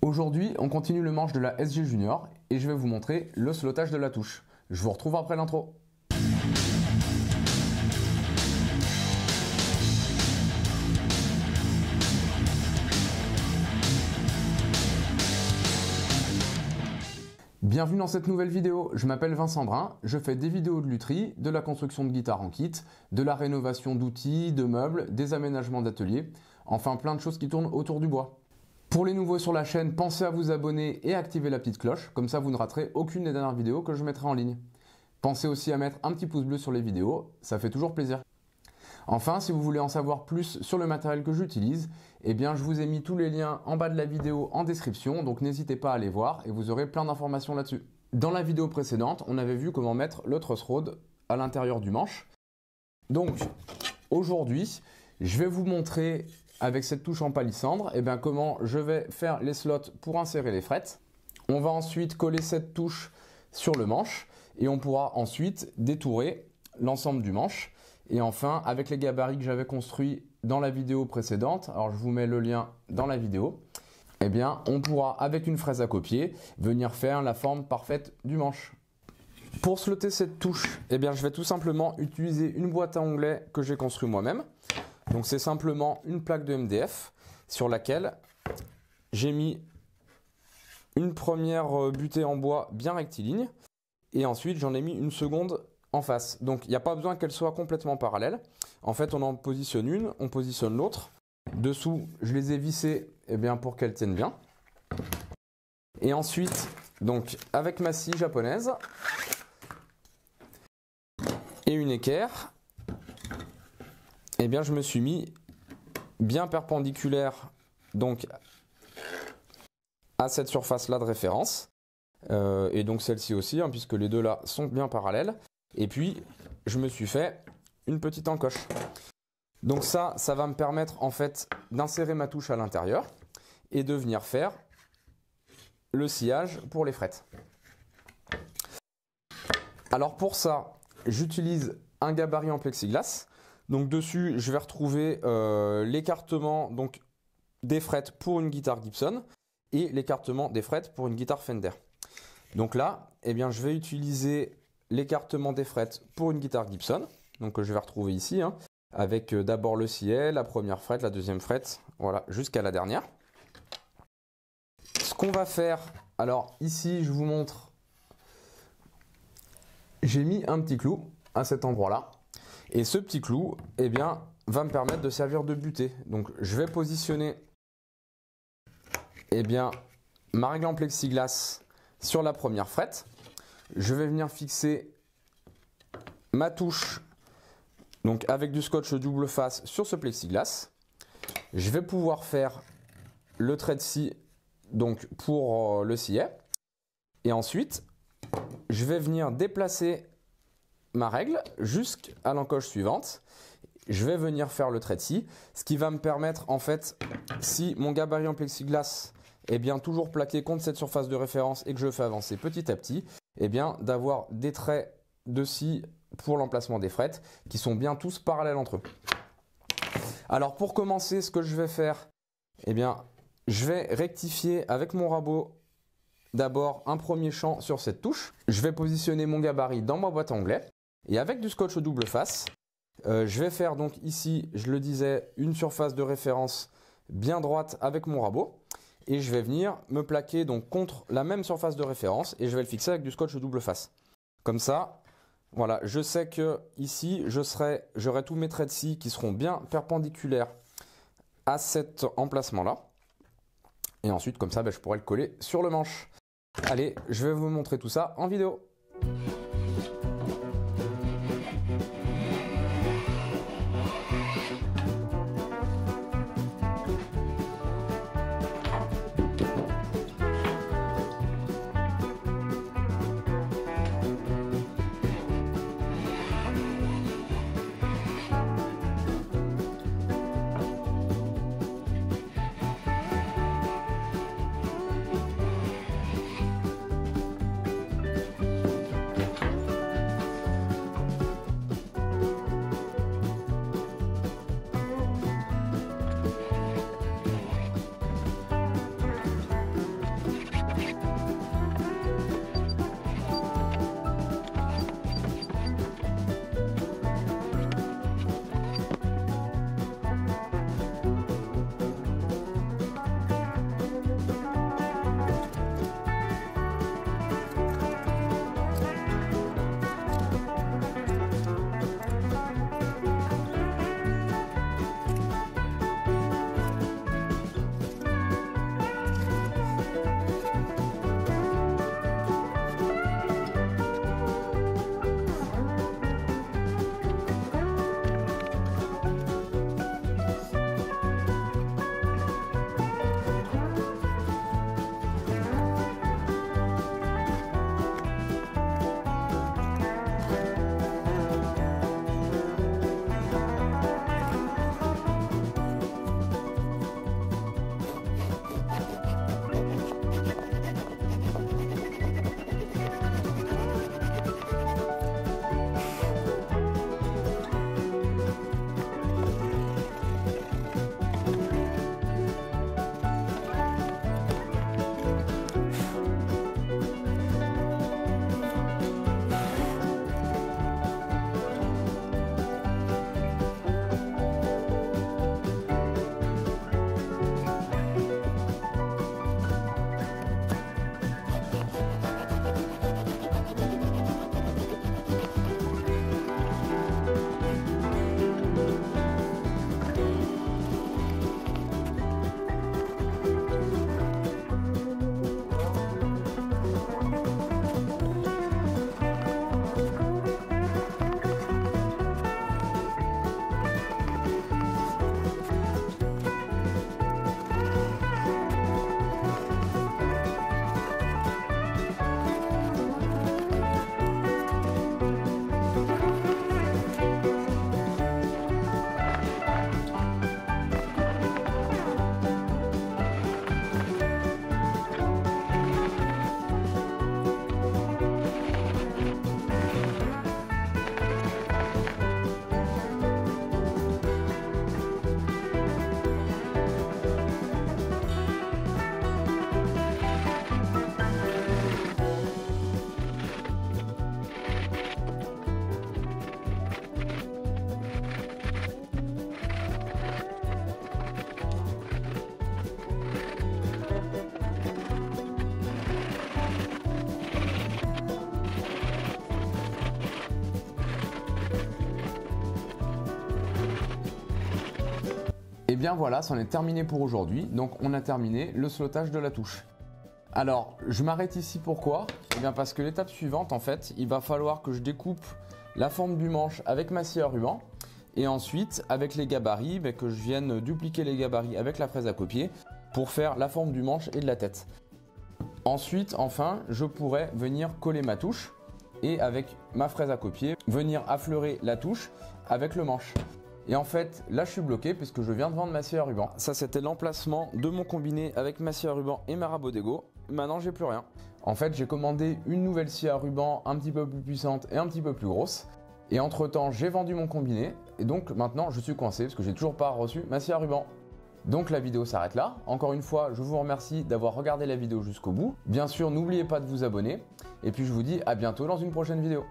Aujourd'hui, on continue le manche de la SG Junior et je vais vous montrer le slotage de la touche. Je vous retrouve après l'intro. Bienvenue dans cette nouvelle vidéo, je m'appelle Vincent Brun, je fais des vidéos de lutherie, de la construction de guitares en kit, de la rénovation d'outils, de meubles, des aménagements d'ateliers, enfin plein de choses qui tournent autour du bois. Pour les nouveaux sur la chaîne, pensez à vous abonner et à activer la petite cloche, comme ça vous ne raterez aucune des dernières vidéos que je mettrai en ligne. Pensez aussi à mettre un petit pouce bleu sur les vidéos, ça fait toujours plaisir. Enfin, si vous voulez en savoir plus sur le matériel que j'utilise, eh bien je vous ai mis tous les liens en bas de la vidéo en description, donc n'hésitez pas à aller voir et vous aurez plein d'informations là-dessus. Dans la vidéo précédente, on avait vu comment mettre le truss rod à l'intérieur du manche. Donc aujourd'hui, je vais vous montrer avec cette touche en palissandre, eh bien, comment je vais faire les slots pour insérer les frettes. On va ensuite coller cette touche sur le manche et on pourra ensuite détourer l'ensemble du manche. Et enfin, avec les gabarits que j'avais construits dans la vidéo précédente, alors je vous mets le lien dans la vidéo, eh bien, on pourra avec une fraise à copier venir faire la forme parfaite du manche. Pour slotter cette touche, eh bien, je vais tout simplement utiliser une boîte à onglets que j'ai construite moi-même. Donc c'est simplement une plaque de MDF sur laquelle j'ai mis une première butée en bois bien rectiligne et ensuite j'en ai mis une seconde en face. Donc il n'y a pas besoin qu'elle soit complètement parallèle. En fait on en positionne une, on positionne l'autre. Dessous je les ai vissées pour qu'elles tiennent bien. Et ensuite donc avec ma scie japonaise et une équerre, je me suis mis bien perpendiculaire donc à cette surface là de référence et donc celle-ci aussi puisque les deux là sont bien parallèles, et puis je me suis fait une petite encoche. Donc ça va me permettre en fait d'insérer ma touche à l'intérieur et de venir faire le sciage pour les frettes. Alors pour ça j'utilise un gabarit en plexiglas. Donc dessus, je vais retrouver l'écartement des frettes pour une guitare Gibson et l'écartement des frettes pour une guitare Fender. Donc là, je vais utiliser l'écartement des frettes pour une guitare Gibson, donc que je vais retrouver ici, avec d'abord le sillet, la première frette, la deuxième frette, voilà, jusqu'à la dernière. Ce qu'on va faire, alors ici, je vous montre, j'ai mis un petit clou à cet endroit-là. Et ce petit clou, va me permettre de servir de butée. Donc je vais positionner ma règle en plexiglas sur la première frette. Je vais venir fixer ma touche donc avec du scotch double face sur ce plexiglas. Je vais pouvoir faire le trait de scie donc pour le sillet. Et ensuite, je vais venir déplacer ma règle jusqu'à l'encoche suivante. Je vais venir faire le trait de scie, ce qui va me permettre en fait, si mon gabarit en plexiglas est bien toujours plaqué contre cette surface de référence et que je fais avancer petit à petit, d'avoir des traits de scie pour l'emplacement des frettes qui sont bien tous parallèles entre eux. Alors pour commencer, ce que je vais faire, je vais rectifier avec mon rabot d'abord un premier champ sur cette touche. Je vais positionner mon gabarit dans ma boîte à onglets. Et avec du scotch double face, je vais faire donc ici, je le disais, une surface de référence bien droite avec mon rabot. Et je vais venir me plaquer donc contre la même surface de référence et je vais le fixer avec du scotch double face. Comme ça, voilà, je sais que ici, j'aurai tous mes traits de scie qui seront bien perpendiculaires à cet emplacement-là. Et ensuite, comme ça, je pourrai le coller sur le manche. Allez, je vais vous montrer tout ça en vidéo. bien voilà, c'en est terminé pour aujourd'hui. Donc on a terminé le slottage de la touche. Alors je m'arrête ici, pourquoi? Eh bien parce que l'étape suivante, en fait, il va falloir que je découpe la forme du manche avec ma scie à ruban. Et ensuite, avec les gabarits, que je vienne dupliquer les gabarits avec la fraise à copier pour faire la forme du manche et de la tête. Ensuite, enfin, je pourrais venir coller ma touche et avec ma fraise à copier, venir affleurer la touche avec le manche. Et en fait, là je suis bloqué puisque je viens de vendre ma scie à ruban. Ça, c'était l'emplacement de mon combiné avec ma scie à ruban et ma rabot d'ego. Maintenant, j'ai plus rien. En fait, j'ai commandé une nouvelle scie à ruban un petit peu plus puissante et un petit peu plus grosse. Et entre temps, j'ai vendu mon combiné et donc maintenant je suis coincé parce que j'ai toujours pas reçu ma scie à ruban. Donc la vidéo s'arrête là. Encore une fois, je vous remercie d'avoir regardé la vidéo jusqu'au bout. Bien sûr, n'oubliez pas de vous abonner. Et puis je vous dis à bientôt dans une prochaine vidéo.